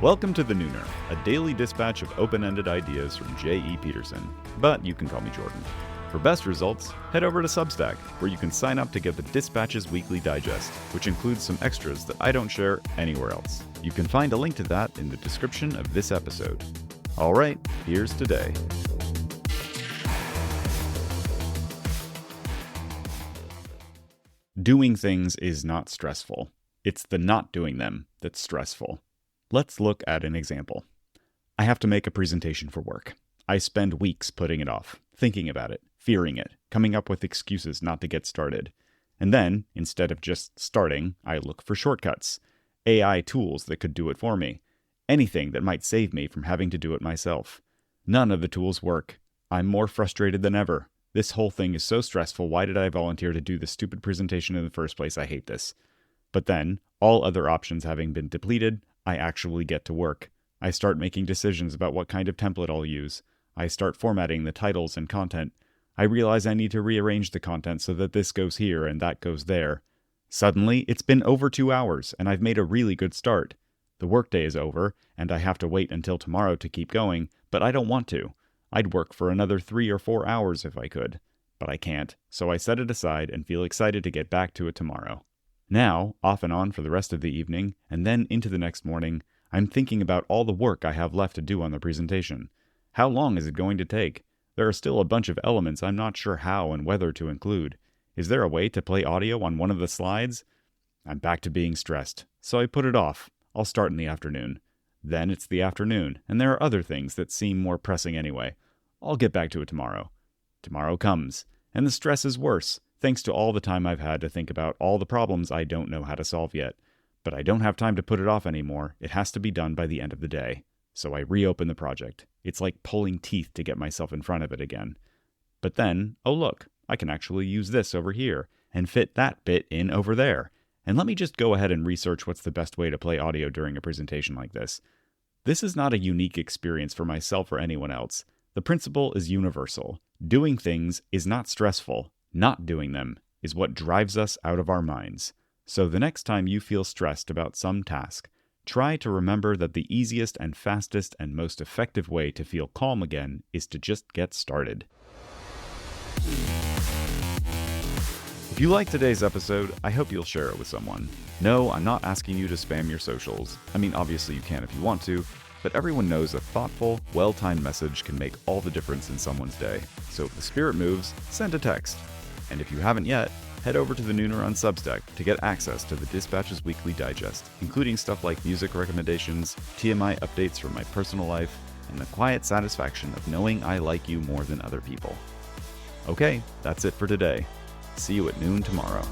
Welcome to The Nooner, a daily dispatch of open-ended ideas from J.E. Peterson, but you can call me Jordan. For best results, head over to Substack, where you can sign up to get the Dispatch's Weekly Digest, which includes some extras that I don't share anywhere else. You can find a link to that in the description of this episode. Alright, here's today. Doing things is not stressful. It's the not doing them that's stressful. Let's look at an example. I have to make a presentation for work. I spend weeks putting it off, thinking about it, fearing it, coming up with excuses not to get started. And then, instead of just starting, I look for shortcuts, AI tools that could do it for me, anything that might save me from having to do it myself. None of the tools work. I'm more frustrated than ever. This whole thing is so stressful. Why did I volunteer to do this stupid presentation in the first place? I hate this. But then, all other options having been depleted, I actually get to work. I start making decisions about what kind of template I'll use. I start formatting the titles and content. I realize I need to rearrange the content so that this goes here and that goes there. Suddenly, it's been over 2 hours, and I've made a really good start. The workday is over, and I have to wait until tomorrow to keep going, but I don't want to. I'd work for another 3 or 4 hours if I could. But I can't, so I set it aside and feel excited to get back to it tomorrow. Now, off and on for the rest of the evening, and then into the next morning, I'm thinking about all the work I have left to do on the presentation. How long is it going to take? There are still a bunch of elements I'm not sure how and whether to include. Is there a way to play audio on one of the slides? I'm back to being stressed, so I put it off. I'll start in the afternoon. Then it's the afternoon, and there are other things that seem more pressing anyway. I'll get back to it tomorrow. Tomorrow comes, and the stress is worse, thanks to all the time I've had to think about all the problems I don't know how to solve yet. But I don't have time to put it off anymore. It has to be done by the end of the day. So I reopen the project. It's like pulling teeth to get myself in front of it again. But then, oh look, I can actually use this over here, and fit that bit in over there. And let me just go ahead and research what's the best way to play audio during a presentation like this. This is not a unique experience for myself or anyone else. The principle is universal. Doing things is not stressful. Not doing them is what drives us out of our minds. So the next time you feel stressed about some task, try to remember that the easiest and fastest and most effective way to feel calm again is to just get started. If you like today's episode, I hope you'll share it with someone. No, I'm not asking you to spam your socials. I mean, obviously you can if you want to, but everyone knows a thoughtful, well-timed message can make all the difference in someone's day. So if the spirit moves, send a text. And if you haven't yet, head over to The Nooner on Substack to get access to the Dispatch's Weekly Digest, including stuff like music recommendations, TMI updates from my personal life, and the quiet satisfaction of knowing I like you more than other people. Okay, that's it for today. See you at noon tomorrow.